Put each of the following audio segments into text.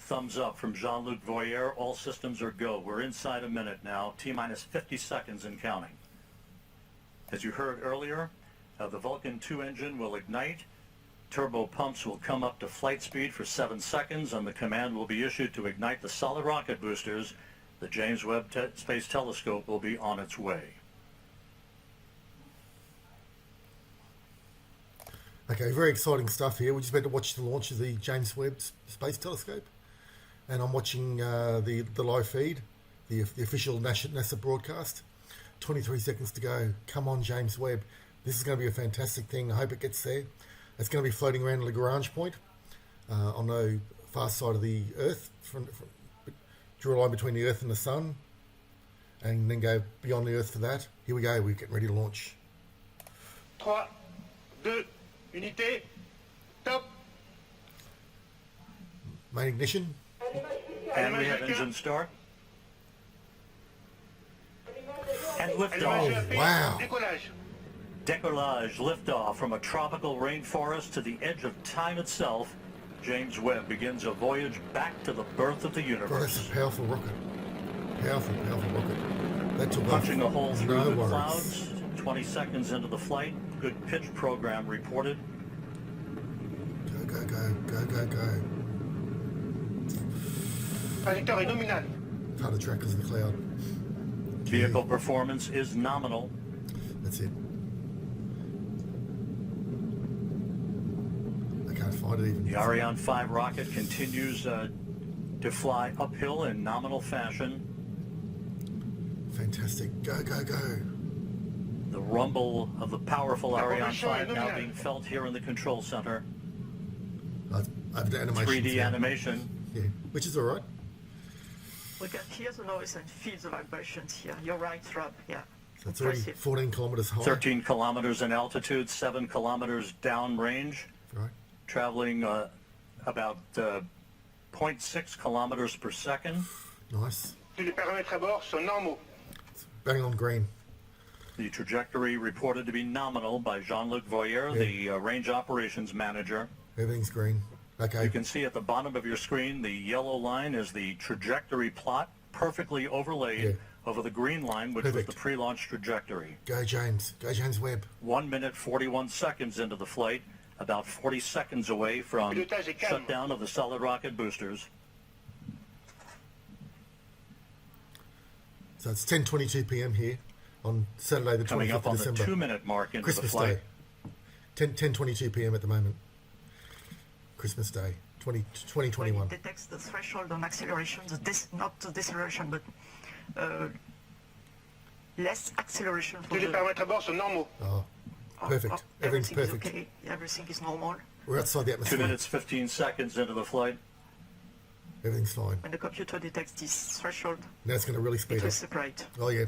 thumbs up from Jean-Luc Voyer. All systems are go. We're inside a minute now. T-minus 50 seconds and counting. As you heard earlier, the Vulcan 2 engine will ignite. Turbo pumps will come up to flight speed for 7 seconds, and the command will be issued to ignite the solid rocket boosters. The James Webb Space Telescope will be on its way. Okay, very exciting stuff here. We're just about to watch the launch of the James Webb Space Telescope. And I'm watching the live feed, the official NASA broadcast. 23 seconds to go. Come on, James Webb. This is going to be a fantastic thing. I hope it gets there. It's going to be floating around Lagrange point on the far side of the Earth. Draw a line between the Earth and the Sun. And then go beyond the Earth for that. Here we go. We're getting ready to launch. 3, 2, unité, top. Main ignition. And we have engine start. And liftoff. Oh, wow. Décollage. Decollage, liftoff from a tropical rainforest to the edge of time itself. James Webb begins a voyage back to the birth of the God, universe. that's a powerful rocket. Powerful rocket. That took off. Punching a hole through No the worries. clouds. 20 seconds into the flight. Good pitch program reported. Go, go, go, go, go, go. Trajectoire est nominale. It's hard to track because of the cloud. Vehicle performance is nominal. That's it. I can't find it even. The Ariane 5 rocket continues to fly uphill in nominal fashion. Fantastic. Go, go, go. The rumble of the powerful Ariane 5 now being felt here in the control center. I've done animation. 3D animation. Yeah, which is all right. We can hear the noise and feel the vibrations here. You're right, Rob. Yeah. So it's already 14 kilometers high. 13 kilometers in altitude, 7 kilometers downrange. Right. Traveling about 0.6 kilometers per second. Nice. Tous les paramètres à bord sont normaux. Bang on green. The trajectory reported to be nominal by Jean-Luc Voyer, the range operations manager. Everything's green. Okay. You can see at the bottom of your screen, the yellow line is the trajectory plot, perfectly overlaid over the green line, which was the pre-launch trajectory. Go, James. Go, James Webb. 1 minute, 41 seconds into the flight, about 40 seconds away from shutdown of the solid rocket boosters. So it's 10:22 p.m. here on Saturday the 25th Coming up of on December. the 2-minute mark into Christmas the flight. Day. 10:22 p.m. at the moment. Christmas Day, 2021. When it detects the threshold on acceleration, not the deceleration, but less acceleration. Tous les paramètres à bord sont normaux. Oh, perfect. Everything's perfect. Is okay. Everything is normal. We're outside the 2 atmosphere. minutes, 15 seconds into the flight. Everything's fine. When the computer detects this threshold, Now it's going to really speed it will up. separate. Oh, yeah.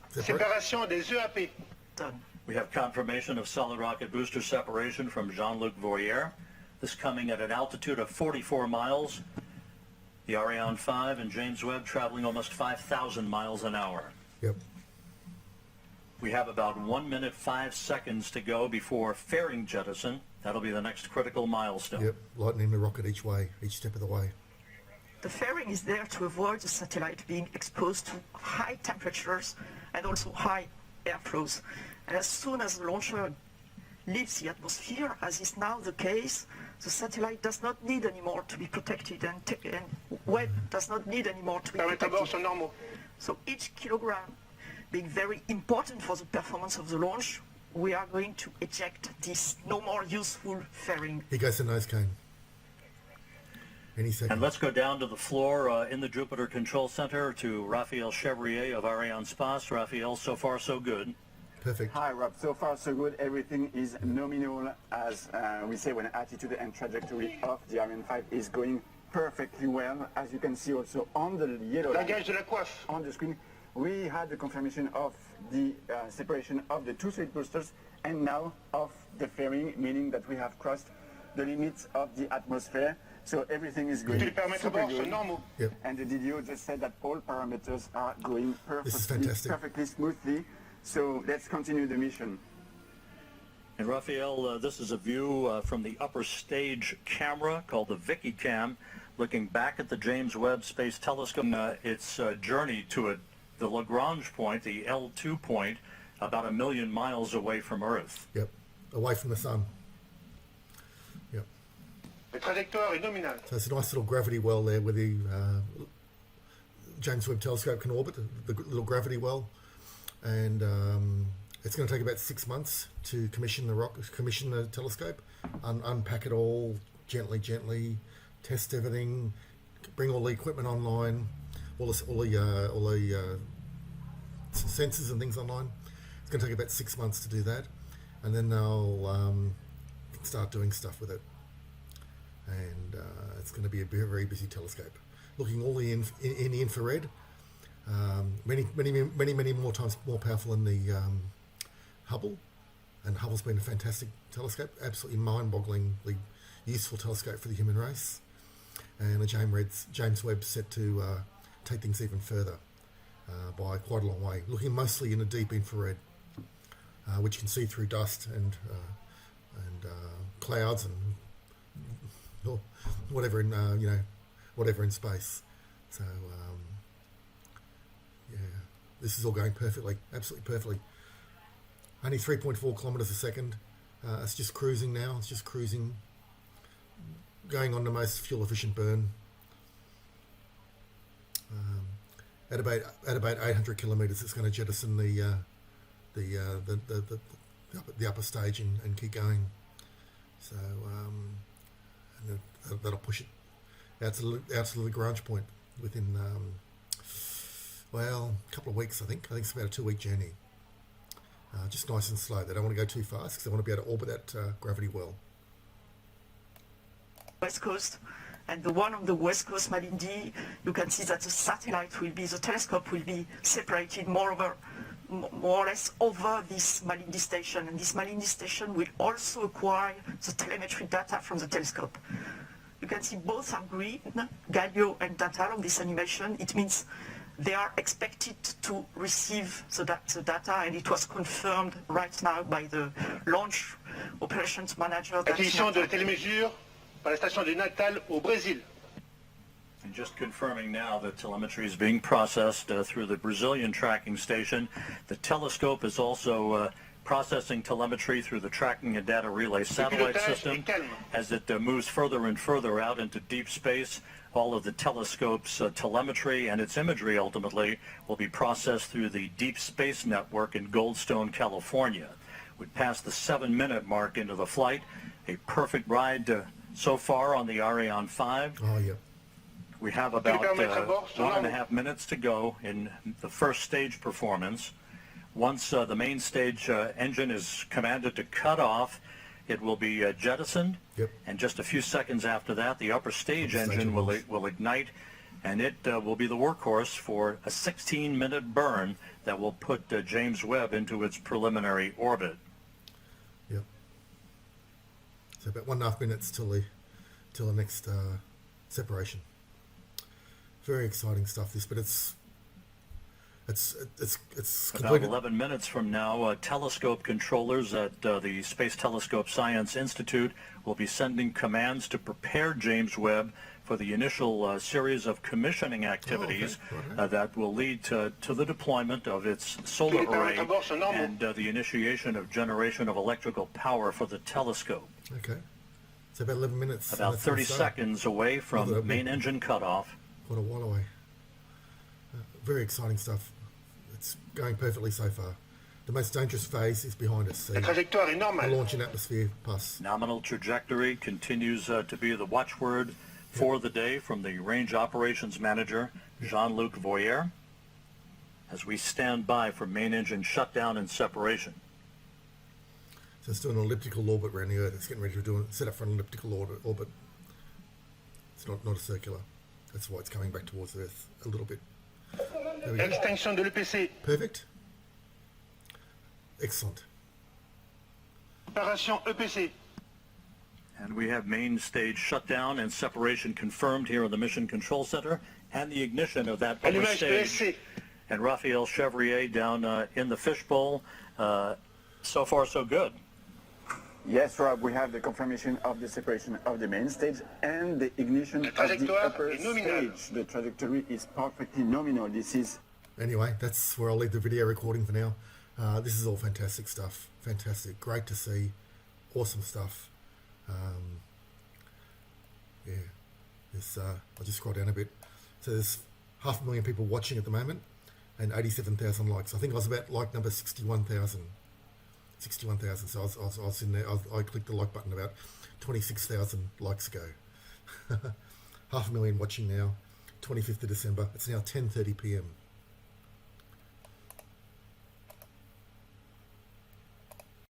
Separate. Séparation des EAP. Done. We have confirmation of solid rocket booster separation from Jean-Luc Voyer. This coming at an altitude of 44 miles. The Ariane 5 and James Webb traveling almost 5,000 miles an hour. Yep. We have about 1 minute, 5 seconds to go before fairing jettison. That'll be the next critical milestone. Yep. Lightening the rocket each way, each step of the way. The fairing is there to avoid the satellite being exposed to high temperatures and also high airflows. And as soon as the launcher leaves the atmosphere, as is now the case, the satellite does not need anymore to be protected, and Webb does not need anymore to be Paramètres à bord protected. sont normaux. So each kilogram being very important for the performance of the launch, we are going to eject this no more useful fairing. Here goes the nose cone. Any second. And let's go down to the floor in the Jupiter Control Center to Raphael Chevrier of Arianespace. Raphael, so far so good. Perfect. Hi, Rob. So far, so good. Everything is nominal, as we say, when attitude and trajectory of the Ariane 5 is going perfectly well. As you can see also on the yellow line Langage de la coiffe. on the screen, we had the confirmation of the separation of the two solid boosters and now of the fairing, meaning that we have crossed the limits of the atmosphere. So everything is going Tous les paramètres à super bord sont good. normaux. Yep. And the DDO just said that all parameters are going This is fantastic. perfectly smoothly. So let's continue the mission. And Raphael, this is a view from the upper stage camera called the Vicky Cam. looking back at the James Webb Space Telescope, its journey to the Lagrange point, the L2 point, about 1 million miles away from Earth. Yep, away from the sun. Yep. La trajectoire est nominale. So it's a nice little gravity well there where the James Webb Telescope can orbit, the little gravity well. And it's going to take about 6 months to commission the telescope, unpack it all gently, test everything, bring all the equipment online, all the sensors and things online. It's going to take about 6 months to do that, and then they'll start doing stuff with it. And it's going to be a very busy telescope, looking all in the infrared. Many more times more powerful than the Hubble, and Hubble's been a fantastic telescope, absolutely mind-bogglingly useful telescope for the human race. And the James Webb's set to take things even further by quite a long way, looking mostly in the deep infrared, which can see through dust and clouds and whatever in space. So yeah, this is all going perfectly, absolutely perfectly. Only 3.4 kilometers a second. It's just cruising now. It's just cruising, going on the most fuel efficient burn. At about 800 kilometers, it's going to jettison the upper stage and keep going. So and that'll push it out to the Lagrange point within a couple of weeks. I think it's about a 2-week journey. Just nice and slow. They don't want to go too fast because they want to be able to orbit that gravity well. West Coast, and the one on the West Coast, Malindi, you can see that the telescope will be separated more or less over this Malindi station, and this Malindi station will also acquire the telemetry data from the telescope. You can see both are green, Galileo and Natal, on this animation. It means they are expected to receive the data, and it was confirmed right now by the launch operations manager. Acquisition de télémesure par la station de Natal au Brésil. And just confirming now that telemetry is being processed through the Brazilian tracking station. The telescope is also processing telemetry through the tracking and data relay satellite system. As it moves further and further out into deep space, all of the telescope's telemetry and its imagery ultimately will be processed through the Deep Space Network in Goldstone, California. We passed the 7-minute mark into the flight. A perfect ride so far on the Ariane 5. Oh, yeah. We have about 1.5 minutes to go in the first stage performance. Once the main stage engine is commanded to cut off, it will be jettisoned. Yep. And just a few seconds after that, the upper stage engine will ignite, and it will be the workhorse for a 16-minute burn that will put James Webb into its preliminary orbit. Yep. So about 1.5 minutes till the next separation. Very exciting stuff, this, but it's About completely 11 minutes from now, telescope controllers at the Space Telescope Science Institute will be sending commands to prepare James Webb for the initial series of commissioning activities that will lead to the deployment of its solar array and the initiation of generation of electrical power for the telescope. Okay. So about 11 minutes. About 30 seconds away from main engine cutoff. What a while away. Very exciting stuff. It's going perfectly so far. The most dangerous phase is behind us. La trajectoire est The normale. launch in atmosphere pass. Nominal trajectory continues to be the watchword for the day from the Range Operations Manager, Jean-Luc Voyer, as we stand by for main engine shutdown and separation. So it's doing an elliptical orbit around the Earth. It's getting ready to set up for an elliptical orbit. It's not a circular. That's why it's coming back towards Earth a little bit. There we go. Extinction de l'EPC. Perfect. Excellent. Opération EPC. And we have main stage shutdown and separation confirmed here in the Mission Control Center, and the ignition of that upper Allumage de stage. SC. And Raphael Chevrier down in the fishbowl. So far, so good. Yes, Rob, we have the confirmation of the separation of the main stage and the ignition of the trajectoire upper est nominale. stage. The trajectory is perfectly nominal. This is Anyway, that's where I'll leave the video recording for now. This is all fantastic stuff. Fantastic. Great to see. Awesome stuff. Yeah. I'll just scroll down a bit. So there's 500,000 people watching at the moment and 87,000 likes. I think I was about like number 61,000. 61,000. So I was in there. I clicked the like button about 26,000 likes ago. 500,000 watching now. 25th of December. It's now 10:30 p.m.